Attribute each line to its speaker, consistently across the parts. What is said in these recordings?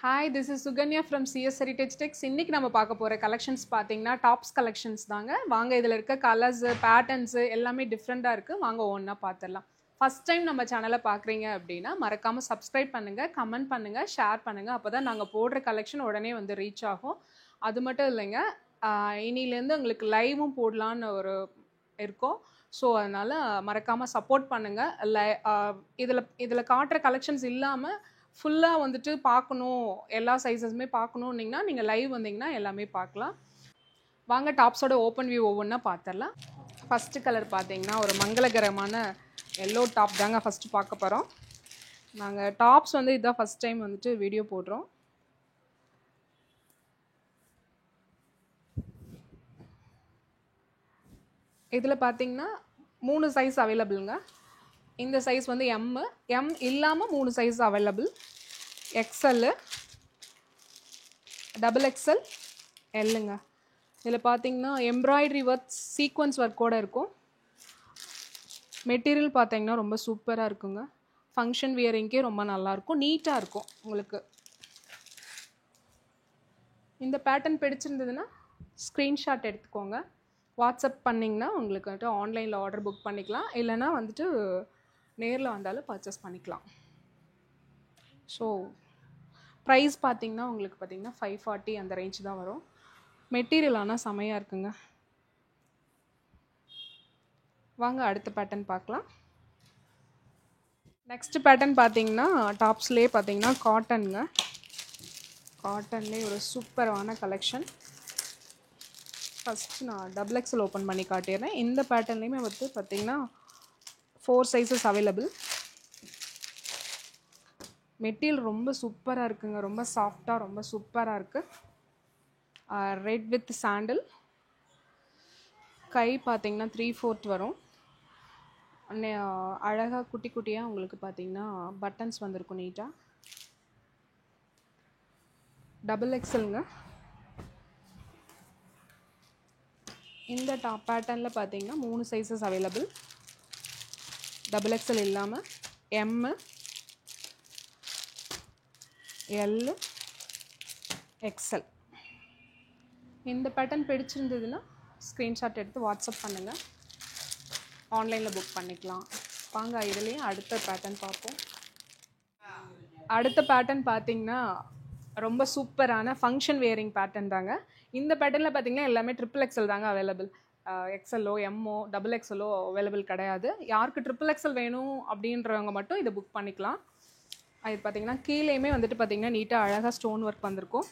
Speaker 1: Hi, this is Suganya from CS Heritage Techs. இன்னைக்கு நம்ம பார்க்க போற கலெக்ஷன்ஸ் பாத்தீங்கன்னா டாப்ஸ் கலெக்ஷன்ஸ் தாங்க. வாங்க இதுல இருக்க கலர்ஸ், பேட்டர்ன்ஸ் எல்லாமே டிஃபரெண்டா இருக்கு. வாங்க ஒவ்வொண்ணா பார்த்துடலாம். ஃபர்ஸ்ட் டைம் நம்ம சேனலை பார்க்குறீங்க அப்படின்னா மறக்காம சப்ஸ்கிரைப் பண்ணுங்க, கமெண்ட் பண்ணுங்க, ஷேர் பண்ணுங்க. அப்பதான் நாங்க போடுற கலெக்ஷன் உடனே வந்து ரீச் ஆகும். அது மட்டும் இல்லைங்க, இனிலேருந்து உங்களுக்கு லைவும் போடலான்னு ஒரு இருக்கோம். ஸோ அதனால மறக்காம சப்போர்ட் பண்ணுங்க. இதில் காட்டுற கலெக்ஷன்ஸ் இல்லாமல் ஃபுல்லாக வந்துட்டு பார்க்கணும், எல்லா சைஸஸுமே பார்க்கணுன்னீங்கன்னா நீங்கள் லைவ் வந்தீங்கன்னா எல்லாமே பார்க்கலாம். வாங்க டாப்ஸோட ஓப்பன் வியூ ஒவ்வொன்றா பார்த்துடலாம். ஃபஸ்ட்டு கலர் பார்த்தீங்கன்னா ஒரு மங்களகரமான எல்லோ டாப் தாங்க ஃபஸ்ட்டு பார்க்க போகிறோம். நாங்கள் டாப்ஸ் வந்து இதுதான் ஃபஸ்ட் டைம் வந்துட்டு வீடியோ போடுறோம். இதில் பார்த்தீங்கன்னா 3 சைஸ் அவைலபிளுங்க. இந்த சைஸ் வந்து எம் இல்லாமல் 3 சைஸ் அவைலபிள். XL, XXL, எல்லுங்க. இதில் பார்த்தீங்கன்னா எம்ப்ராய்டரி ஒர்க், சீக்வன்ஸ் ஒர்க்கோடு இருக்கும். மெட்டீரியல் பார்த்தீங்கன்னா ரொம்ப சூப்பராக இருக்குங்க. ஃபங்க்ஷன் வியரிங்கே ரொம்ப நல்லாயிருக்கும், நீட்டாக இருக்கும் உங்களுக்கு. இந்த பேட்டர்ன் பிடிச்சிருந்ததுன்னா ஸ்க்ரீன்ஷாட் எடுத்துக்கோங்க. வாட்ஸ்அப் பண்ணிங்கன்னா உங்களுக்கு வந்துட்டு ஆன்லைனில் ஆர்டர் புக் பண்ணிக்கலாம், இல்லைனா வந்துட்டு நேரில் வந்தாலும் பர்ச்சேஸ் பண்ணிக்கலாம். ஸோ ப்ரைஸ் பார்த்திங்கன்னா உங்களுக்கு பார்த்திங்கன்னா 540 அந்த ரேஞ்ச் தான் வரும். மெட்டீரியல் ஆனால் செமையாக இருக்குங்க. வாங்க அடுத்த பேட்டர்ன் பார்க்கலாம். நெக்ஸ்ட் பேட்டர்ன் பார்த்திங்கன்னா டாப்ஸ்லேயே பார்த்திங்கன்னா காட்டனுங்க. காட்டன்லேயே ஒரு சூப்பரான கலெக்ஷன். ஃபஸ்ட்டு நான் XXL ஓப்பன் பண்ணி காட்டிடுறேன். இந்த பேட்டர்ன்லேயுமே வந்து பார்த்திங்கன்னா 4 சைஸஸ் அவைலபிள். மெட்டீரியல் ரொம்ப சூப்பராக இருக்குங்க, ரொம்ப சாஃப்டாக, ரொம்ப சூப்பராக இருக்குது. ரெட் வித் சாண்டில். கை பார்த்திங்கன்னா 3/4 வரும். அழகாக குட்டி குட்டியாக உங்களுக்கு பார்த்திங்கன்னா பட்டன்ஸ் வந்திருக்கும் நீட்டாக. XXLங்க. இந்த டாப் பேட்டர்னில் பார்த்தீங்கன்னா 3 சைஸஸ் அவைலபிள். XXL இல்லாமல் எம், எல், எக்ஸ்எல். இந்த பேட்டர்ன் பிடிச்சிருந்ததுன்னா ஸ்க்ரீன்ஷாட் எடுத்து வாட்ஸ்அப் பண்ணுங்கள், ஆன்லைனில் புக் பண்ணிக்கலாம். வாங்க இதுலேயே அடுத்த பேட்டர்ன் பார்ப்போம். அடுத்த பேட்டர்ன் பார்த்தீங்கன்னா ரொம்ப சூப்பரான ஃபங்க்ஷன் வேரிங் பேட்டர்ன் தாங்க. இந்த பேட்டர்னில் பார்த்தீங்கன்னா எல்லாமே XXL தாங்க அவைலபிள். எக்ஸ்எல்லோ, எம்மோ, XXLோ அவைலபிள் கிடையாது. யாருக்கு XXL வேணும் அப்படின்றவங்க மட்டும் இதை புக் பண்ணிக்கலாம். இது பார்த்தீங்கன்னா கீழேயுமே வந்துட்டு பார்த்தீங்கன்னா நீட்டாக அழகாக ஸ்டோன் ஒர்க் வந்திருக்கும்.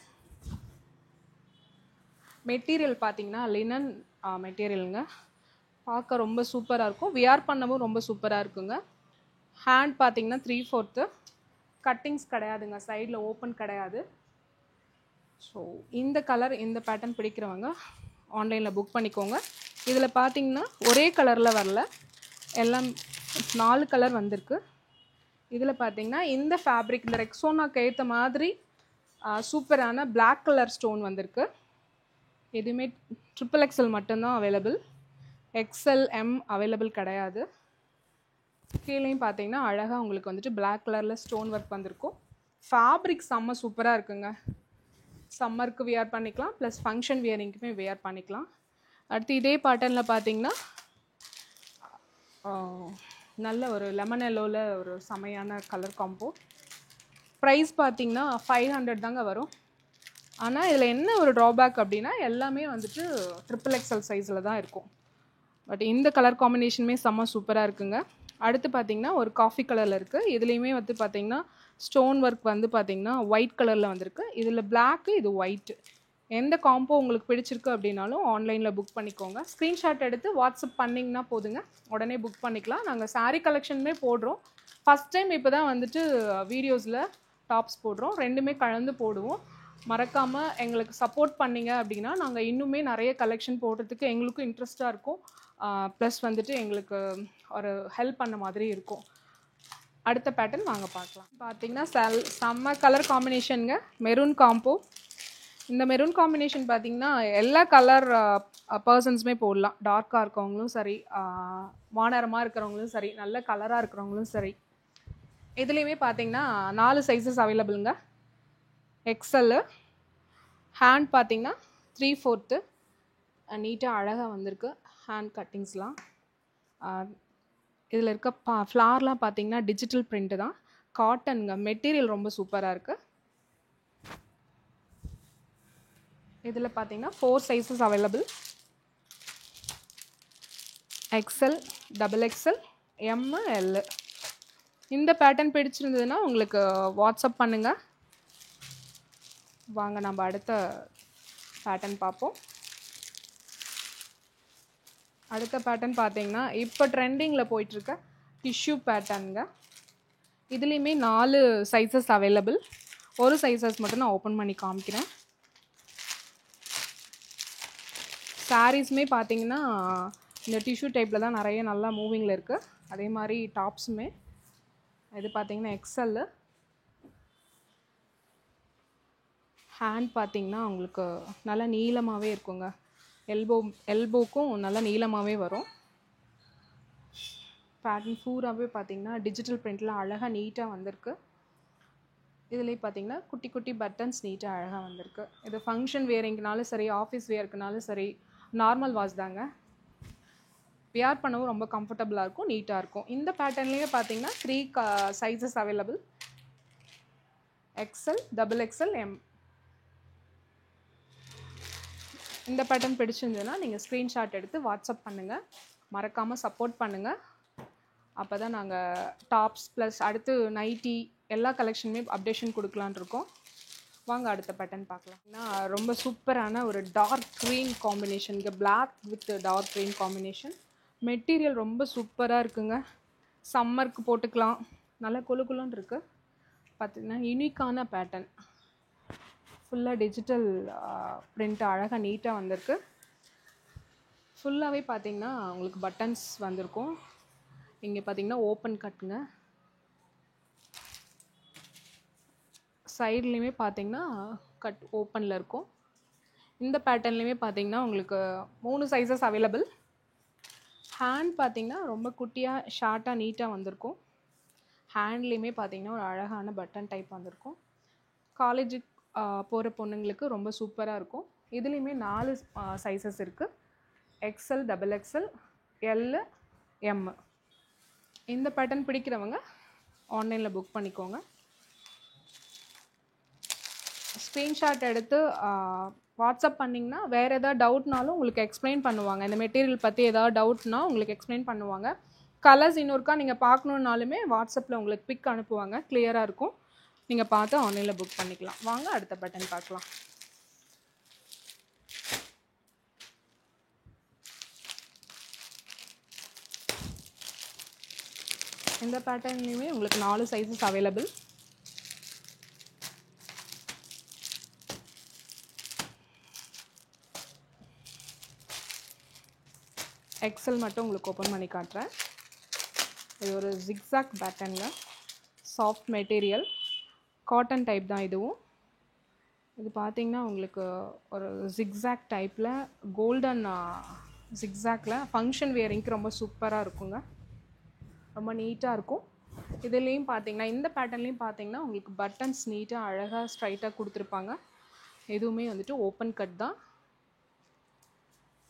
Speaker 1: மெட்டீரியல் பார்த்தீங்கன்னா லினன் மெட்டீரியலுங்க. பார்க்க ரொம்ப சூப்பராக இருக்கும், வியர் பண்ணவும் ரொம்ப சூப்பராக இருக்குங்க. ஹேண்ட் பார்த்தீங்கன்னா 3/4. கட்டிங்ஸ் கிடையாதுங்க, சைடில் ஓப்பன் கிடையாது. ஸோ இந்த கலர், இந்த பேட்டர்ன் பிடிக்கிறவங்க ஆன்லைனில் புக் பண்ணிக்கோங்க. இதில் பார்த்தீங்கன்னா ஒரே கலரில் வரல, எல்லாம் 4 கலர் வந்திருக்கு. இதில் பார்த்தீங்கன்னா இந்த ஃபேப்ரிக், இந்த ரெக்ஸோனாக்கு ஏற்ற மாதிரி சூப்பரான பிளாக் கலர் ஸ்டோன் வந்திருக்கு. எதுவுமே XXL மட்டும்தான் அவைலபிள். XL, M அவைலபிள் கிடையாது. கீழேயும் பார்த்தீங்கன்னா அழகாக உங்களுக்கு வந்துட்டு பிளாக் கலரில் ஸ்டோன் ஒர்க் வந்திருக்கும். ஃபேப்ரிக் செம்ம சூப்பராக இருக்குங்க. சம்மருக்கு வியர் பண்ணிக்கலாம், ப்ளஸ் ஃபங்க்ஷன் வியரிங்க்குமே வியர் பண்ணிக்கலாம். அடுத்து இதே பேட்டர்னில் பார்த்தீங்கன்னா நல்ல ஒரு லெமன் எல்லோவில் ஒரு செமையான கலர் காம்போ. ப்ரைஸ் பார்த்தீங்கன்னா 500 தாங்க வரும். ஆனால் இதில் என்ன ஒரு ட்ராபேக் அப்படின்னா எல்லாமே வந்துட்டு XXL சைஸில் தான் இருக்கும். பட் இந்த கலர் காம்பினேஷனுமே செம்ம சூப்பராக இருக்குங்க. அடுத்து பார்த்தீங்கன்னா ஒரு காஃபி கலரில் இருக்குது. இதுலேயுமே வந்து பார்த்தீங்கன்னா ஸ்டோன் ஒர்க் வந்து பார்த்தீங்கன்னா ஒயிட் கலரில் வந்திருக்கு. இதில் பிளாக்கு, இது ஒயிட்டு. எந்த காம்போ உங்களுக்கு பிடிச்சிருக்கு அப்படின்னாலும் ஆன்லைனில் புக் பண்ணிக்கோங்க. ஸ்க்ரீன்ஷாட் எடுத்து வாட்ஸ்அப் பண்ணிங்கன்னா போதுங்க, உடனே புக் பண்ணிக்கலாம். நாங்கள் சாரீ கலெக்ஷனுமே போடுறோம். ஃபஸ்ட் டைம் இப்போ தான் வந்துட்டு வீடியோஸில் டாப்ஸ் போடுறோம். ரெண்டுமே கலந்து போடுவோம். மறக்காமல் எங்களுக்கு சப்போர்ட் பண்ணிங்க அப்படின்னா நாங்கள் இன்னுமே நிறைய கலெக்ஷன் போடுறதுக்கு எங்களுக்கும் இன்ட்ரெஸ்ட்டாக இருக்கும். ப்ளஸ் வந்துட்டு எங்களுக்கு ஒரு ஹெல்ப் பண்ண மாதிரி இருக்கும். அடுத்த பேட்டர்ன் வாங்க பார்க்கலாம். பார்த்தீங்கன்னா செம்ம கலர் காம்பினேஷனுங்க, மெரூன் காம்போ. இந்த மெரூன் காம்பினேஷன் பார்த்தீங்கன்னா எல்லா கலர் பர்சன்ஸுமே போடலாம். டார்க்காக இருக்கிறவங்களும் சரி, வானரமாக இருக்கிறவங்களும் சரி, நல்ல கலராக இருக்கிறவங்களும் சரி. இதுலேயுமே பார்த்தீங்கன்னா 4 சைஸஸ் அவைலபிளுங்க. எக்ஸல். ஹேண்ட் பார்த்தீங்கன்னா 3/4 நீட்டாக அழகாக வந்திருக்கு ஹேண்ட் கட்டிங்ஸ்லாம். இதில் இருக்க ஃப்ளார்லாம் பார்த்தீங்கன்னா டிஜிட்டல் பிரிண்ட்டு தான், காட்டனுங்க. மெட்டீரியல் ரொம்ப சூப்பராக இருக்குது. இதில் பார்த்தீங்கன்னா 4 sizes available. XL, XXL, M, L. இந்த பேட்டர்ன் பிடிச்சிருந்ததுன்னா உங்களுக்கு வாட்ஸ்அப் பண்ணுங்கள். வாங்க நம்ம அடுத்த பேட்டர்ன் பார்ப்போம். அடுத்த பேட்டர்ன் பார்த்தீங்கன்னா இப்போ ட்ரெண்டிங்கில் போயிட்டுருக்க டிஷ்யூ பேட்டர்னுங்க. இதுலேயுமே 4 சைஸஸ் அவைலபிள். ஒரு சைஸஸ் மட்டும் நான் ஓப்பன் பண்ணி காமிக்கிறேன். சாரீஸுமே பார்த்தீங்கன்னா இந்த டிஷ்யூ டைப்பில் தான் நிறைய நல்லா மூவிங்கில் இருக்குது. அதே மாதிரி டாப்ஸுமே இது பார்த்தீங்கன்னா எக்ஸல். ஹேண்ட் பார்த்தீங்கன்னா உங்களுக்கு நல்லா நீளமாகவே இருக்குங்க. எல்போக்கும் நல்லா நீளமாகவே வரும். பேட்டர்ன் பூராகவே பார்த்தீங்கன்னா டிஜிட்டல் பிரிண்டில் அழகாக நீட்டாக வந்திருக்கு. இதுலேயே பார்த்தீங்கன்னா குட்டி குட்டி பட்டன்ஸ் நீட்டாக அழகாக வந்திருக்கு. இது ஃபங்க்ஷன் வேரிங்னாலும் சரி, ஆஃபீஸ் வேர்க்குனாலும் சரி, நார்மல் வாஷ் தாங்க. வியர் பண்ணவும் ரொம்ப கம்ஃபர்டபுளாக இருக்கும், நீட்டாக இருக்கும். இந்த பேட்டர்ன்லேயே பார்த்தீங்கன்னா 3 sizes available. XL, XXL, M. இந்த பேட்டர்ன் பிடிச்சிருந்ததுன்னா நீங்கள் ஸ்க்ரீன்ஷாட் எடுத்து வாட்ஸ்அப் பண்ணுங்கள். மறக்காமல் சப்போர்ட் பண்ணுங்கள். அப்போ தான் நாங்கள் டாப்ஸ் ப்ளஸ் அடுத்து நைட்டி எல்லா கலெக்ஷனுமே அப்டேஷன் கொடுக்கலான் இருக்கோம். வாங்க அடுத்த பேட்டர்ன் பார்க்கலாம். ரொம்ப சூப்பரான ஒரு டார்க் க்ரீன் காம்பினேஷன், இங்கே black with dark green combination. Material ரொம்ப சூப்பராக இருக்குங்க. சம்மருக்கு போட்டுக்கலாம், நல்லா குளுன்னு இருக்குது. பார்த்திங்கன்னா யூனிக்கான பேட்டர்ன், ஃபுல்லாக டிஜிட்டல் பிரிண்ட் அழகாக நீட்டாக வந்திருக்கு. ஃபுல்லாகவே பார்த்திங்கன்னா உங்களுக்கு பட்டன்ஸ் வந்திருக்கும். இங்கே பார்த்திங்கன்னா ஓப்பன் கட்டுங்க. சைட்லேயுமே பார்த்திங்கன்னா கட் ஓப்பனில் இருக்கும். இந்த பேட்டர்ன்லேயுமே பார்த்திங்கன்னா உங்களுக்கு 3 சைஸஸ் அவைலபிள். ஹேண்ட் பார்த்திங்கன்னா ரொம்ப குட்டியாக ஷார்ட்டாக நீட்டாக வந்திருக்கும். ஹேண்ட்லேயுமே பார்த்திங்கன்னா ஒரு அழகான பட்டன் டைப் வந்திருக்கும். காலேஜுக்கு போகிற பொண்ணுங்களுக்கு ரொம்ப சூப்பராக இருக்கும். இதுலேயுமே 4 சைஸஸ் இருக்குது. XL, XXL, L, M. இந்த பேட்டர்ன் பிடிக்கிறவங்க ஆன்லைனில் புக் பண்ணிக்கோங்க. ஸ்க்ரீன்ஷாட் எடுத்து வாட்ஸ்அப் பண்ணிங்கன்னா வேறு எதாவது டவுட்னாலும் உங்களுக்கு எக்ஸ்பிளைன் பண்ணுவாங்க. இந்த மெட்டீரியல் பற்றி ஏதாவது டவுட்னா உங்களுக்கு எக்ஸ்பிளைன் பண்ணுவாங்க. கலர்ஸ் இன்னொருக்கா நீங்கள் பார்க்கணுன்னாலுமே வாட்ஸ்அப்பில் உங்களுக்கு பிக் அனுப்புவாங்க, கிளியராக இருக்கும். நீங்கள் பார்த்து ஆன்லைனில் புக் பண்ணிக்கலாம். வாங்க அடுத்த பேட்டர்ன் பார்க்கலாம். இந்த பேட்டர்ன்லேயுமே உங்களுக்கு 4 சைஸஸ் அவைலபிள். எக்ஸல் மட்டும் உங்களுக்கு ஓப்பன் பண்ணி காட்டுறேன். இது ஒரு ஜிக்ஸாக் பேட்டர்னுங்க. சாஃப்ட் மெட்டீரியல், காட்டன் டைப் தான் இதுவும். இது பார்த்திங்கன்னா உங்களுக்கு ஒரு ஜிக்ஸாக் டைப்பில் கோல்டன் ஜிக்ஸாக்கில் ஃபங்க்ஷன் வேரிங்க்கு ரொம்ப சூப்பராக இருக்குங்க. ரொம்ப நீட்டாக இருக்கும். இதுலேயும் பார்த்திங்கன்னா இந்த பேட்டர்ன்லேயும் பார்த்திங்கன்னா உங்களுக்கு பட்டன்ஸ் நீட்டாக அழகாக ஸ்ட்ரைட்டாக கொடுத்துருப்பாங்க. எதுவுமே வந்துட்டு ஓப்பன் கட் தான்,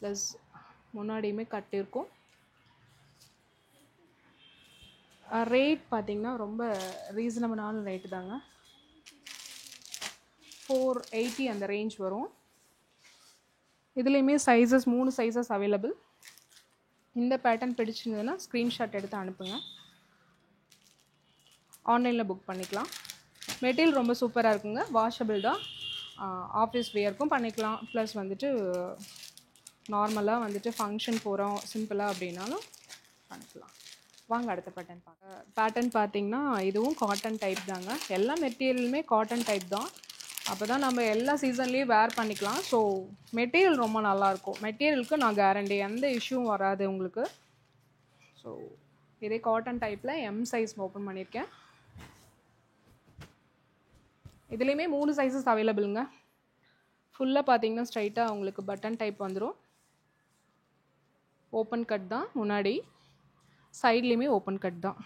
Speaker 1: ப்ளஸ் முன்னாடியுமே கட் இருக்கும். ரேட் பார்த்திங்கன்னா ரொம்ப ரீசனபிளான ரேட்டு தாங்க. 480 அந்த ரேஞ்ச் வரும். இதுலேயுமே சைஸஸ் 3 சைஸஸ் அவைலபிள். இந்த பேட்டர்ன் பிடிச்சிருந்ததுன்னா ஸ்க்ரீன்ஷாட் எடுத்து அனுப்புங்க, ஆன்லைனில் புக் பண்ணிக்கலாம். மெட்டீரியல் ரொம்ப சூப்பராக இருக்குங்க, வாஷபிள் தான். ஆஃபீஸ் வேர்க்கும் பண்ணிக்கலாம், ப்ளஸ் வந்துட்டு நார்மலாக வந்துட்டு ஃபங்க்ஷன் போகிறோம் சிம்பிளாக அப்படின்னாலும் பண்ணிக்கலாம். வாங்க அடுத்த பேட்டர்ன் பார்க்க. பேட்டர்ன் பார்த்திங்கன்னா இதுவும் காட்டன் டைப் தாங்க. எல்லா மெட்டீரியலுமே காட்டன் டைப் தான். அப்போ தான் நம்ம எல்லா சீசன்லேயும் வேர் பண்ணிக்கலாம். ஸோ மெட்டீரியல் ரொம்ப நல்லாயிருக்கும். மெட்டீரியலுக்கு நான் கேரண்டி, எந்த இஷ்யூவும் வராது உங்களுக்கு. ஸோ இதே காட்டன் டைப்பில் M சைஸ் ஓப்பன் பண்ணியிருக்கேன். இதுலேயுமே 3 சைஸஸ் அவைலபிளுங்க. ஃபுல்லாக பார்த்தீங்கன்னா ஸ்ட்ரைட்டாக உங்களுக்கு பட்டன் டைப் வந்துடும். ஓப்பன் கட் தான் முன்னாடி, சைட்லேயுமே ஓப்பன் கட் தான்.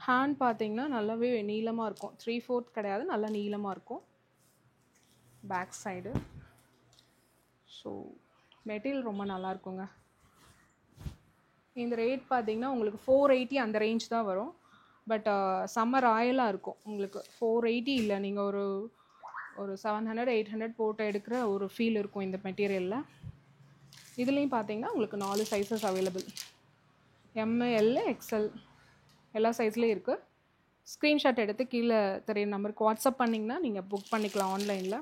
Speaker 1: ஹேண்ட் பார்த்தீங்கன்னா நல்லாவே நீளமாக இருக்கும். 3/4 கிடையாது, நல்லா நீளமாக இருக்கும். Back side. ஸோ மெட்டீரியல் ரொம்ப நல்லாயிருக்குங்க. இந்த ரேட் பார்த்தீங்கன்னா உங்களுக்கு 480 அந்த ரேஞ்ச் தான் வரும். பட் செம்ம ராயலாக இருக்கும் உங்களுக்கு. 480 இல்லை, நீங்கள் ஒரு 700 800 போட்டு எடுக்கிற ஒரு ஃபீல் இருக்கும் இந்த மெட்டீரியலில். இதுலேயும் பார்த்தீங்கன்னா உங்களுக்கு 4 சைஸஸ் அவைலபிள். எம்எல் எக்ஸ்எல் எல்லா சைஸ்லேயும் இருக்குது. ஸ்க்ரீன்ஷாட் எடுத்து கீழே தெரிய நம்பருக்கு வாட்ஸ்அப் பண்ணிங்கன்னா நீங்கள் புக் பண்ணிக்கலாம் ஆன்லைனில்.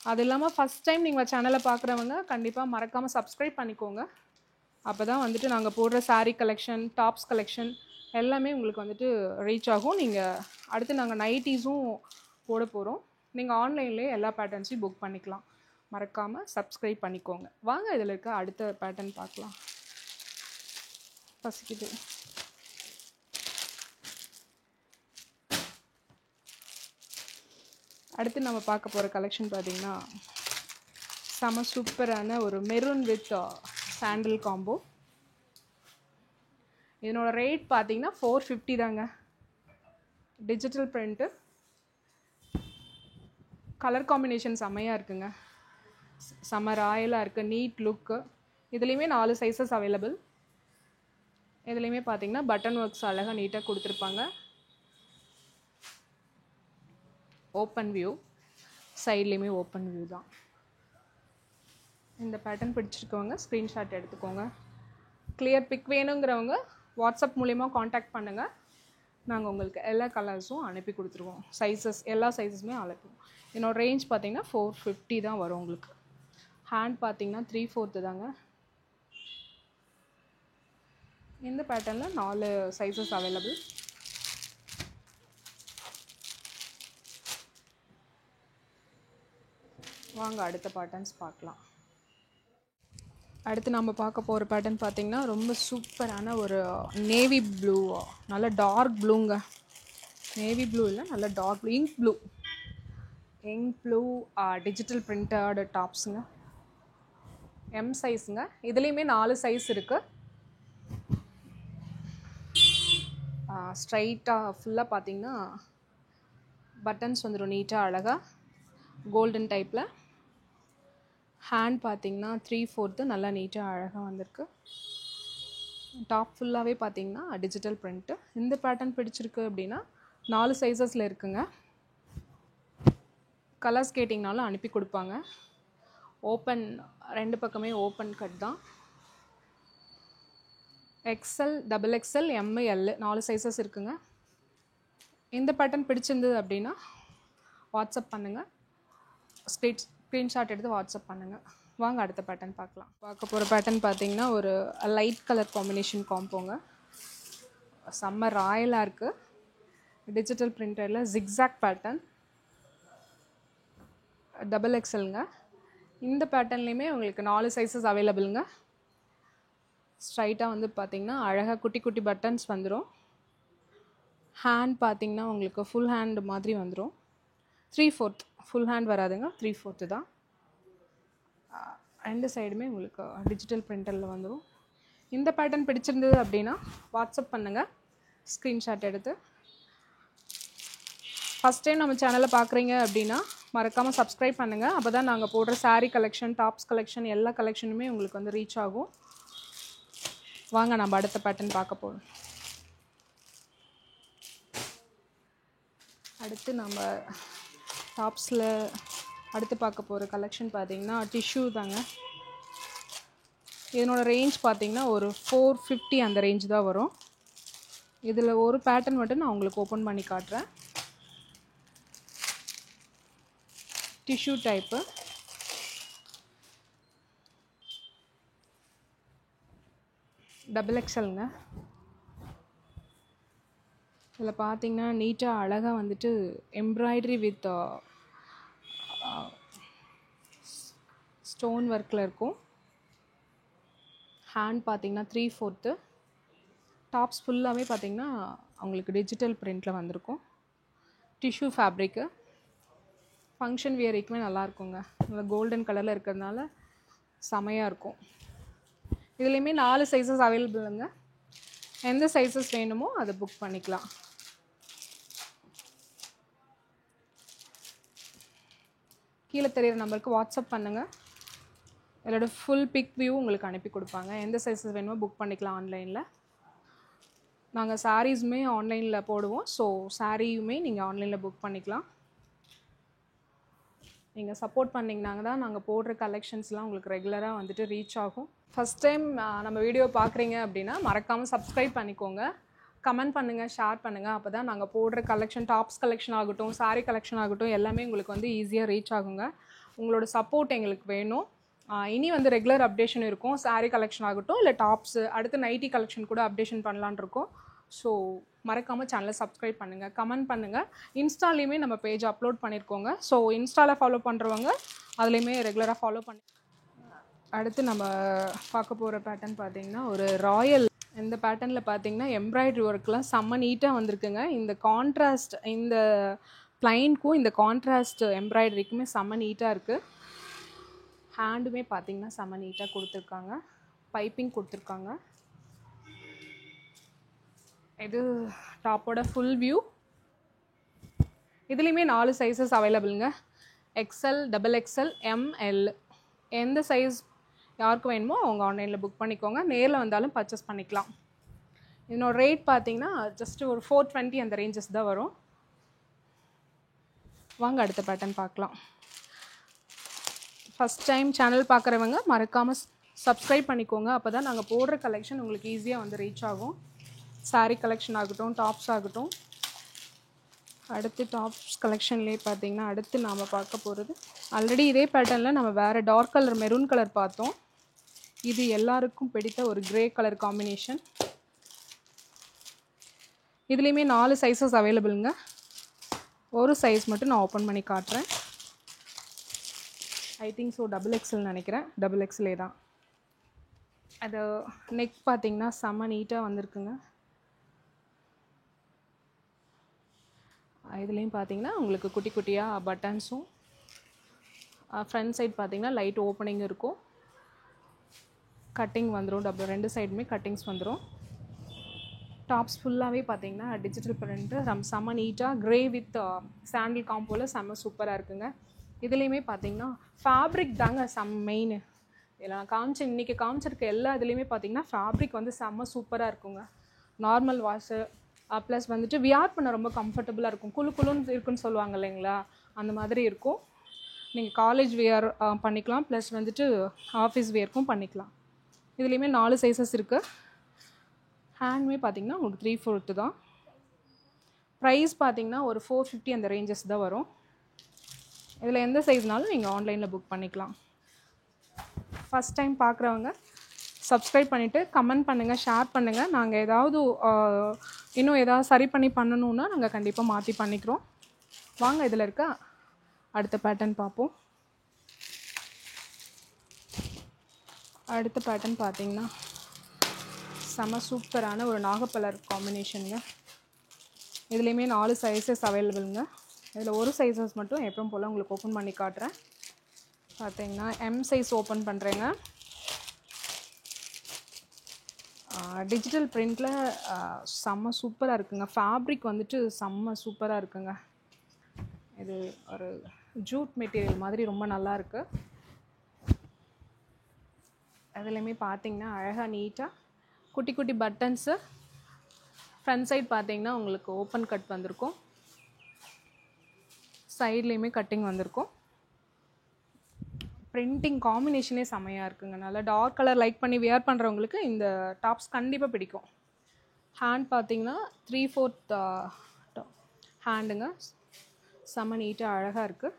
Speaker 1: அது இல்லாமல் ஃபஸ்ட் டைம் நீங்கள் சேனலை பார்க்குறவங்க கண்டிப்பாக மறக்காமல் சப்ஸ்கிரைப் பண்ணிக்கோங்க. அப்போ தான் வந்துட்டு நாங்கள் போடுற சாரீ கலெக்ஷன், டாப்ஸ் கலெக்ஷன் எல்லாமே உங்களுக்கு வந்துட்டு ரீச் ஆகும். நீங்கள் அடுத்து நாங்கள் நைட்டீஸும் போட போகிறோம். நீங்கள் ஆன்லைன்லேயே எல்லா பேட்டர்ன்ஸையும் புக் பண்ணிக்கலாம். மறக்காமல் சப்ஸ்கிரைப் பண்ணிக்கோங்க. வாங்க இதில் இருக்க அடுத்த பேட்டர்ன் பார்க்கலாம். பசிக்குது. அடுத்து நம்ம பார்க்க போகிற கலெக்ஷன் பார்த்திங்கன்னா செம சூப்பரான ஒரு மெரூன் வித் சாண்டில் காம்போ. இதனோட ரேட் பார்த்திங்கன்னா 450 தாங்க. டிஜிட்டல் பிரிண்ட்டு, கலர் காம்பினேஷன் செம்மையாக இருக்குங்க. செம்ம ராயலாக இருக்குது, நீட் லுக்கு. இதுலேயுமே 4 சைஸஸ் அவைலபிள். இதுலேயுமே பார்த்திங்கன்னா பட்டன் ஒர்க்ஸ் அழகாக நீட்டாக கொடுத்துருப்பாங்க. ஓப்பன் வியூ, சைட்லேயுமே ஓப்பன் வியூ தான். இந்த பேட்டர்ன் பிடிச்சிருக்கவங்க ஸ்க்ரீன்ஷாட் எடுத்துக்கோங்க. கிளியர் பிக் வேணுங்கிறவங்க வாட்ஸ்அப் மூலிமா காண்டாக்ட் பண்ணுங்கள். நாங்கள் உங்களுக்கு எல்லா கலர்ஸும் அனுப்பி கொடுத்துருவோம். சைஸஸ் எல்லா சைஸஸுமே அனுப்புவோம். என்னோட ரேஞ்ச் பார்த்திங்கன்னா 450 தான் வரும் உங்களுக்கு. ஹேண்ட் பார்த்திங்கன்னா 3/4 தாங்க. இந்த பேட்டர்னில் 4 சைஸஸ் அவைலபிள். வாங்க அடுத்த பேட்டர்ன்ஸ் பார்க்கலாம். அடுத்து நம்ம பார்க்க போகிற பேட்டர்ன் பார்த்திங்கன்னா ரொம்ப சூப்பரான ஒரு நேவி ப்ளூ, நல்ல டார்க் ப்ளூங்க. நேவி ப்ளூ இல்லை, நல்ல dark blue, ink blue digital printed டாப்ஸுங்க. எம் சைஸுங்க. இதுலேயுமே 4 சைஸ் இருக்குது. ஸ்ட்ரைட்டாக ஃபுல்லாக பார்த்திங்கன்னா பட்டன்ஸ் வந்துடும் நீட்டாக அழகாக கோல்டன் டைப்பில். ஹேண்ட் பார்த்திங்கன்னா 3/4 நல்லா நீட்டாக அழகாக வந்திருக்கு. டாப் ஃபுல்லாகவே பார்த்திங்கன்னா டிஜிட்டல் பிரிண்ட்டு. இந்த பேட்டர்ன் பிடிச்சிருக்கு அப்படின்னா 4 சைஸஸில் இருக்குங்க. கலர்ஸ் கேட்டிங்கனாலும் அனுப்பி கொடுப்பாங்க. ஓப்பன், 2 பக்கமே ஓப்பன் கட் தான். எக்ஸ்எல், XXL, ML 4 சைஸஸ் இருக்குங்க. இந்த பேட்டர்ன் பிடிச்சிருந்தது அப்படின்னா வாட்ஸ்அப் பண்ணுங்கள். ஸ்க்ரீன்ஷாட் எடுத்து வாட்ஸ்அப் பண்ணுங்கள். வாங்க அடுத்த பேட்டர்ன் பார்க்கலாம். பார்க்க போகிற பேட்டர்ன் பார்த்திங்கன்னா ஒரு லைட் கலர் காம்பினேஷன் காம்போங்க. செம்ம ராயலாக இருக்குது. டிஜிட்டல் பிரிண்டரில் ஜிக்ஸாக் பேட்டர்ன், XXLங்க. இந்த பேட்டர்ன்லேயுமே உங்களுக்கு 4 சைஸஸ் அவைலபிளுங்க. ஸ்ட்ரைட்டாக வந்து பார்த்திங்கன்னா அழகாக குட்டி குட்டி பட்டன்ஸ் வந்துடும். ஹேண்ட் பார்த்திங்கன்னா உங்களுக்கு ஃபுல் ஹேண்ட் மாதிரி வந்துடும். 3/4, ஃபுல் ஹேண்ட் வராதுங்க, 3/4 தான். 2 சைடுமே உங்களுக்கு டிஜிட்டல் பிரிண்டரில் வந்துடும். இந்த பேட்டர்ன் பிடிச்சிருந்தது அப்படின்னா வாட்ஸ்அப் பண்ணுங்கள். ஸ்க்ரீன்ஷாட் எடுத்து. ஃபஸ்ட் டைம் நம்ம சேனலை பார்க்குறீங்க அப்படின்னா மறக்காமல் சப்ஸ்கிரைப் பண்ணுங்கள். அப்போ தான் நாங்கள் போடுற சாரீ கலெக்ஷன், டாப்ஸ் கலெக்ஷன் எல்லா கலெக்ஷனுமே உங்களுக்கு வந்து ரீச் ஆகும். வாங்க நம்ம அடுத்த பேட்டர்ன் பார்க்க போகிறோம். அடுத்து நம்ம டாப்ஸில் அடுத்து பார்க்க போகிற கலெக்ஷன் பார்த்திங்கன்னா டிஷ்யூ தாங்க. இதனோட ரேஞ்ச் பார்த்திங்கன்னா ஒரு 450 அந்த ரேஞ்ச் தான் வரும். இதில் ஒரு பேட்டர்ன் மட்டும் நான் உங்களுக்கு ஓப்பன் பண்ணி காட்டுறேன். டிஷ்யூ டைப்பு, XXLங்க. இதில் பார்த்திங்கன்னா நீட்டாக அழகாக வந்துட்டு எம்ப்ராய்டரி வித் ஸ்டோன் ஒர்க்கில் இருக்கும். ஹேண்ட் பார்த்திங்கன்னா 3/4. டாப்ஸ் ஃபுல்லாகவே பார்த்திங்கன்னா அவங்களுக்கு டிஜிட்டல் பிரிண்டில் வந்திருக்கும். டிஷ்யூ ஃபேப்ரிக்கு, ஃபங்க்ஷன் வியரிக்குமே நல்லாயிருக்குங்க. நல்லா கோல்டன் கலரில் இருக்கிறதுனால செமையாக இருக்கும். இதுலேயுமே 4 சைஸஸ் அவைலபிளுங்க. எந்த சைஸஸ் வேணுமோ அதை புக் பண்ணிக்கலாம். கீழே தெரியிற நம்பருக்கு வாட்ஸ்அப் பண்ணுங்கள். இதோட ஃபுல் பிக் வியூ உங்களுக்கு அனுப்பி கொடுப்பாங்க. எந்த சைஸஸ் வேணுமோ புக் பண்ணிக்கலாம் ஆன்லைனில். நாங்கள் சாரீஸுமே ஆன்லைனில் போடுவோம். ஸோ சாரியுமே நீங்கள் ஆன்லைனில் புக் பண்ணிக்கலாம். நீங்கள் சப்போர்ட் பண்ணிங்கனாங்க தான் நாங்கள் போடுற கலெக்ஷன்ஸ்லாம் உங்களுக்கு ரெகுலராக வந்துட்டு ரீச் ஆகும். ஃபஸ்ட் டைம் நம்ம வீடியோ பார்க்குறீங்க அப்படின்னா மறக்காமல் சப்ஸ்கிரைப் பண்ணிக்கோங்க. கமெண்ட் பண்ணுங்கள், ஷேர் பண்ணுங்கள். அப்போ தான் நாங்கள் போடுற கலெக்ஷன், டாப்ஸ் கலெக்ஷன் ஆகட்டும், சாரீ கலெக்ஷன் ஆகட்டும், எல்லாமே உங்களுக்கு வந்து ஈஸியாக ரீச் ஆகுங்க. உங்களோட சப்போர்ட் எங்களுக்கு வேணும். இனி வந்து ரெகுலர் அப்டேஷன் இருக்கும். சாரீ கலெக்ஷன் ஆகட்டும், இல்லை டாப்ஸு, அடுத்து நைட்டி கலெக்ஷன் கூட அப்டேஷன் பண்ணலான் இருக்கோம். ஸோ மறக்காமல் சேனலை சப்ஸ்கிரைப் பண்ணுங்கள், கமெண்ட் பண்ணுங்கள். இன்ஸ்டாலேயுமே நம்ம பேஜ் அப்லோட் பண்ணியிருக்கோங்க. ஸோ இன்ஸ்டாவில் ஃபாலோ பண்ணுறவங்க அதுலேயுமே ரெகுலராக ஃபாலோ பண்ணி. அடுத்து நம்ம பார்க்க போகிற பேட்டர்ன் பார்த்திங்கன்னா ஒரு ராயல். இந்த பேட்டர்னில் பார்த்திங்கன்னா எம்ப்ராய்டரி ஒர்க்லாம் செம்ம நீட்டாக வந்திருக்குங்க. இந்த கான்ட்ராஸ்ட், இந்த ப்ளைனுக்கும் இந்த கான்ட்ராஸ்ட் எம்ப்ராய்டரிக்குமே செம்ம நீட்டாக இருக்குது. ஹேண்டுமே பார்த்திங்கன்னா செம்ம நீட்டாக கொடுத்துருக்காங்க. பைப்பிங் கொடுத்துருக்காங்க. இது டாப்போட ஃபுல் வியூ. இதுலேயுமே 4 சைஸஸ் அவைலபிளுங்க. XL, XXL, ML. எந்த சைஸ் யாருக்கு வேணுமோ அவங்க ஆன்லைனில் புக் பண்ணிக்கோங்க. நேரில் வந்தாலும் பர்ச்சேஸ் பண்ணிக்கலாம். இதனோட ரேட் பார்த்திங்கன்னா ஜஸ்ட் ஒரு 420 அந்த ரேஞ்சஸ் தான் வரும். வாங்க அடுத்த பேட்டர்ன் பார்க்கலாம். ஃபஸ்ட் டைம் சேனல் பார்க்குறவங்க மறக்காமல் சப்ஸ்கிரைப் பண்ணிக்கோங்க. அப்போ தான் நாங்கள் போடுற கலெக்ஷன் உங்களுக்கு ஈஸியாக வந்து ரீச் ஆகும். சாரீ கலெக்ஷன் ஆகட்டும், டாப்ஸ் ஆகட்டும். அடுத்து டாப்ஸ் கலெக்ஷன்லேயே பார்த்தீங்கன்னா அடுத்து நாம் பார்க்க போகிறது ஆல்ரெடி இதே பேட்டர்னில் நம்ம வேறு டார்க் கலர், மெரூன் கலர் பார்த்தோம். இது எல்லாருக்கும் பிடித்த ஒரு கிரே கலர் காம்பினேஷன். இதுலேயுமே 4 சைஸஸ் அவைலபிளுங்க. ஒரு சைஸ் மட்டும் நான் ஓப்பன் பண்ணி காட்டுறேன். ஐ திங்க் ஸோ XXL நினைக்கிறேன். XXL தான். அது நெக் பார்த்திங்கன்னா செம்ம நீட்டாக வந்திருக்குங்க. இதுலேயும் பார்த்தீங்கன்னா உங்களுக்கு குட்டி குட்டியாக பட்டன்ஸும், ஃப்ரண்ட் சைட் பார்த்தீங்கன்னா லைட் ஓப்பனிங் இருக்கும். கட்டிங் வந்துடும். ரெண்டு சைடுமே கட்டிங்ஸ் வந்துடும். டாப்ஸ் ஃபுல்லாகவே பார்த்தீங்கன்னா டிஜிட்டல் பிரிண்ட்டு செம்ம நீட்டாக க்ரே வித் சாண்டில் காம்போவில் செம்ம சூப்பராக இருக்குங்க. இதுலேயுமே பார்த்தீங்கன்னா ஃபேப்ரிக் தாங்க மெயின். இதில் இன்றைக்கி காமிச்சிருக்க எல்லா இதுலேயுமே பார்த்தீங்கன்னா ஃபேப்ரிக் வந்து செம்ம சூப்பராக இருக்குங்க. நார்மல் வாஷு ப்ளஸ் வந்துட்டு வியர் பண்ண ரொம்ப கம்ஃபர்டபுளாக இருக்கும். குழுன்னு இருக்குன்னு சொல்லுவாங்க இல்லைங்களா, அந்த மாதிரி இருக்கும். நீங்கள் காலேஜ் வியர் பண்ணிக்கலாம், ப்ளஸ் வந்துட்டு ஆஃபீஸ் வியர்க்கும் பண்ணிக்கலாம். இதுலேயுமே 4 சைஸஸ் இருக்குது. ஹேண்டுமே பார்த்திங்கன்னா உங்களுக்கு 3/4 தான். ப்ரைஸ் பார்த்திங்கன்னா ஒரு 450 அந்த ரேஞ்சஸ் தான் வரும். இதில் எந்த சைஸ்னாலும் நீங்கள் ஆன்லைனில் புக் பண்ணிக்கலாம். ஃபஸ்ட் டைம் பார்க்குறவங்க சப்ஸ்கிரைப் பண்ணிவிட்டு கமெண்ட் பண்ணுங்கள், ஷேர் பண்ணுங்கள். நாங்கள் ஏதாவது இன்னும் ஏதாவது சரி பண்ணி பண்ணணுன்னா நாங்கள் கண்டிப்பாக மாற்றி பண்ணிக்கிறோம். வாங்க இதில் இருக்க அடுத்த பேட்டர்ன் பார்ப்போம். அடுத்த பேட்டர்ன் பார்த்திங்கன்னா செம சூப்பரான ஒரு நாகப்பலர் காம்பினேஷனுங்க. இதுலேயுமே 4 சைஸஸ் அவைலபிளுங்க. இதில் ஒரு சைஸஸ் மட்டும் எப்பவும் போல் உங்களுக்கு ஓப்பன் பண்ணி காட்டுறேன். பார்த்திங்கன்னா எம் சைஸ் ஓப்பன் பண்ணுறேங்க. டிஜிட்டல் பிரிண்டில் செம்ம சூப்பராக இருக்குங்க. ஃபேப்ரிக் வந்துட்டு செம்ம சூப்பராக இருக்குங்க. இது ஒரு ஜூட் மெட்டீரியல் மாதிரி ரொம்ப நல்லா இருக்குது. அதுலேயுமே பார்த்திங்கன்னா அழகாக நீட்டாக குட்டி குட்டி பட்டன்ஸு. ஃப்ரண்ட் சைட் பார்த்திங்கன்னா உங்களுக்கு ஓப்பன் கட் வந்திருக்கும். சைட்லேயுமே கட்டிங் வந்திருக்கும். பிரிண்டிங் காம்பினேஷனே செம்மையாக இருக்குங்க. நல்லா டார்க் கலர் லைக் பண்ணி வியர் பண்ணுறவங்களுக்கு இந்த டாப்ஸ் கண்டிப்பாக பிடிக்கும். ஹேண்ட் பார்த்திங்கன்னா 3/4 ஹேண்டுங்க. செம்ம நீட்டாக அழகாக இருக்குது.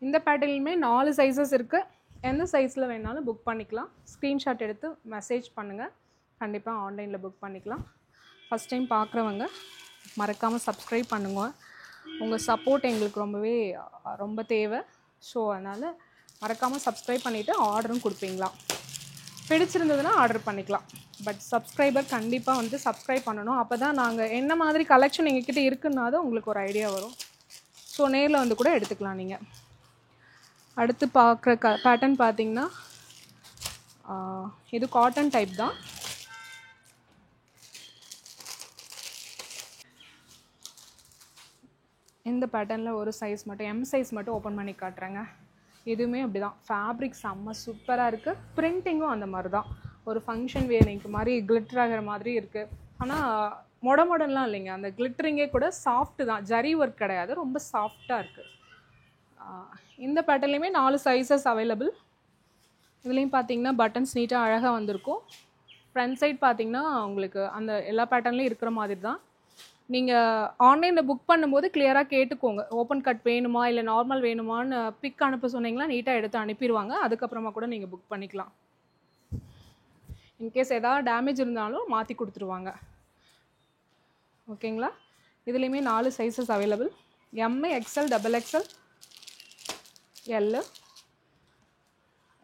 Speaker 1: இந்த பேட்டர்ன்லையுமே 4 சைஸஸ் இருக்குது. எந்த சைஸில் வேணாலும் புக் பண்ணிக்கலாம். ஸ்க்ரீன்ஷாட் எடுத்து மெசேஜ் பண்ணுங்கள். கண்டிப்பாக ஆன்லைனில் புக் பண்ணிக்கலாம். ஃபஸ்ட் டைம் பார்க்குறவங்க மறக்காமல் சப்ஸ்கிரைப் பண்ணுங்க. உங்கள் சப்போர்ட் எங்களுக்கு ரொம்ப தேவை. ஸோ அதனால் மறக்காமல் சப்ஸ்கிரைப் பண்ணிவிட்டு ஆர்டரும் கொடுப்பீங்களா. பிடிச்சிருந்ததுன்னா ஆர்டர் பண்ணிக்கலாம். பட் சப்ஸ்கிரைபர் கண்டிப்பாக வந்து சப்ஸ்கிரைப் பண்ணணும். அப்போ தான் நாங்கள் என்ன மாதிரி கலெக்ஷன் எங்ககிட்ட இருக்குன்னா தான் உங்களுக்கு ஒரு ஐடியா வரும். ஸோ நேரில் வந்து கூட எடுத்துக்கலாம் நீங்கள். அடுத்து பார்க்குற பேட்டர்ன் பார்த்திங்கன்னா இது காட்டன் டைப் தான். இந்த பேட்டர்னில் ஒரு சைஸ் மட்டும் எம் சைஸ் மட்டும் ஓப்பன் பண்ணி காட்டுறேங்க. இதுவுமே அப்படி தான், ஃபேப்ரிக் செம்ம சூப்பராக இருக்குது. பிரிண்டிங்கும் அந்த மாதிரி தான், ஒரு ஃபங்க்ஷன் வேரிங்க்கு மாதிரி கிளிட்டர் ஆகிற மாதிரி இருக்குது. ஆனால் மொடன்லாம் இல்லைங்க, அந்த கிளிட்டரிங்கே கூட சாஃப்ட்டு தான், ஜரி ஒர்க் கிடையாது, ரொம்ப சாஃப்டாக இருக்குது. இந்த பேட்டர்ன்லேயுமே 4 சைஸஸ் அவைலபிள். இதுலேயும் பார்த்தீங்கன்னா பட்டன்ஸ் நீட்டாக அழகாக வந்திருக்கும். ஃப்ரண்ட் சைட் பார்த்தீங்கன்னா உங்களுக்கு அந்த எல்லா பேட்டர்ன்லேயும் இருக்கிற மாதிரி தான். நீங்கள் ஆன்லைனில் புக் பண்ணும்போது கிளியராக கேட்டுக்கோங்க, ஓப்பன் கட் வேணுமா இல்லை நார்மல் வேணுமான்னு பிக் அனுப்ப சொன்னீங்கன்னா நீட்டாக எடுத்து அனுப்பிடுவாங்க. அதுக்கப்புறமா கூட நீங்கள் புக் பண்ணிக்கலாம். இன்கேஸ் ஏதாவது டேமேஜ் இருந்தாலும் மாற்றி கொடுத்துருவாங்க. ஓகேங்களா? இதுலேயுமே 4 sizes available, M, XL, XXL, எல்லு.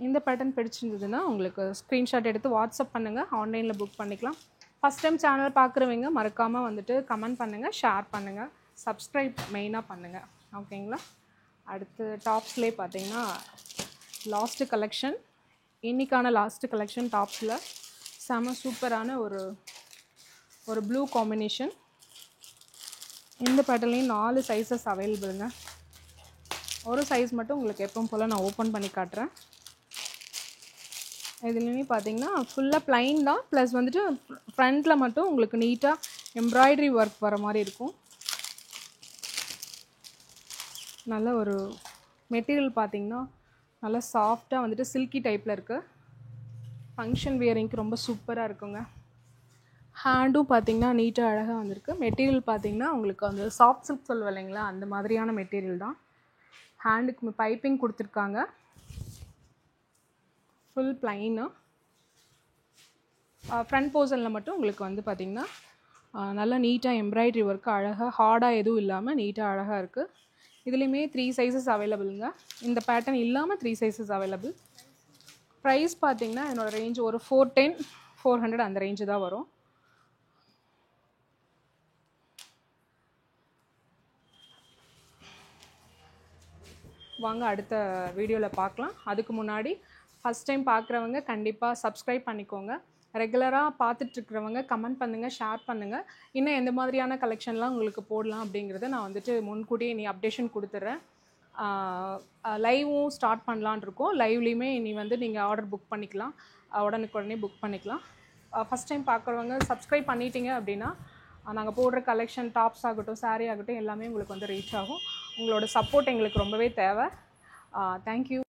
Speaker 1: இந்த பேட்டர்ன் பிடிச்சிருந்ததுன்னா உங்களுக்கு ஸ்க்ரீன்ஷாட் எடுத்து வாட்ஸ்அப் பண்ணுங்கள், ஆன்லைனில் புக் பண்ணிக்கலாம். ஃபஸ்ட் டைம் சேனல் பார்க்குறவங்க மறக்காமல் வந்துட்டு கமெண்ட் பண்ணுங்கள், ஷேர் பண்ணுங்கள், சப்ஸ்கிரைப் மெயினாக பண்ணுங்கள். ஓகேங்களா? அடுத்து டாப்ஸ்லேயே பார்த்தீங்கன்னா லாஸ்ட்டு கலெக்ஷன், இன்றைக்கான லாஸ்ட்டு கலெக்ஷன் டாப்ஸில் செம சூப்பரான ஒரு ப்ளூ காம்பினேஷன். இந்த பேட்டர்ன்லேயும் 4 சைஸஸ் அவைலபிளுங்க. ஒரு சைஸ் மட்டும் உங்களுக்கு எப்பவும் போல் நான் ஓப்பன் பண்ணி காட்டுறேன். இதுலேயுமே பார்த்தீங்கன்னா ஃபுல்லாக ப்ளைன் தான், ப்ளஸ் வந்துட்டு ஃப்ரண்ட்டில் மட்டும் உங்களுக்கு நீட்டாக எம்ப்ராய்டரி ஒர்க் வர மாதிரி இருக்கும். நல்ல ஒரு மெட்டீரியல் பார்த்தீங்கன்னா நல்லா சாஃப்டாக வந்துட்டு சில்கி டைப்பில் இருக்குது. ஃபங்க்ஷன் வியரிங்க்கு ரொம்ப சூப்பராக இருக்குங்க. ஹேண்டும் பார்த்தீங்கன்னா நீட்டாக அழகாக வந்திருக்கு. மெட்டீரியல் பார்த்தீங்கன்னா உங்களுக்கு அந்த சாஃப்ட் சில்க் சொல்லுவோம் இல்லைங்களா, அந்த மாதிரியான மெட்டீரியல் தான். ஹேண்டுக்கு பைப்பிங் கொடுத்துருக்காங்க, ஃபுல் ப்ளைனு. ஃப்ரண்ட் போர்ஷனில் மட்டும் உங்களுக்கு வந்து பார்த்திங்கன்னா நல்லா நீட்டாக எம்ப்ராய்டரி ஒர்க்கு அழகாக ஹார்டாக எதுவும் இல்லாமல் நீட்டாக அழகாக இருக்குது. இதுலேயுமே 3 சைஸஸ் அவைலபிளுங்க. இந்த பேட்டர்ன் இல்லாமல் 3 சைஸஸ் அவைலபிள். ப்ரைஸ் பார்த்திங்கன்னா என்னோடய ரேஞ்ச் ஒரு 410, 400 அந்த ரேஞ்சு தான் வரும். வாங்க அடுத்த வீடியோவில் பார்க்கலாம். அதுக்கு முன்னாடி ஃபஸ்ட் டைம் பார்க்குறவங்க கண்டிப்பாக சப்ஸ்கிரைப் பண்ணிக்கோங்க. ரெகுலராக பார்த்துட்ருக்கிறவங்க கமெண்ட் பண்ணுங்கள், ஷேர் பண்ணுங்கள். இன்னும் எந்த மாதிரியான கலெக்ஷன்லாம் உங்களுக்கு போடலாம் அப்படிங்கிறத நான் வந்துட்டு முன்கூட்டியே நீ அப்டேஷன் கொடுத்துட்றேன். லைவும் ஸ்டார்ட் பண்ணலான் இருக்கோம். லைவ்லேயுமே நீ வந்து நீங்கள் ஆர்டர் புக் பண்ணிக்கலாம், உடனே புக் பண்ணிக்கலாம். ஃபஸ்ட் டைம் பார்க்குறவங்க சப்ஸ்கிரைப் பண்ணிட்டீங்க அப்படின்னா நாங்கள் போடுற கலெக்ஷன் டாப்ஸ் ஆகட்டும், சாரீ ஆகட்டும் எல்லாமே உங்களுக்கு வந்து ரீச் ஆகும். உங்களோட சப்போர்ட் எங்களுக்கு ரொம்பவே தேவை. தேங்க்யூ.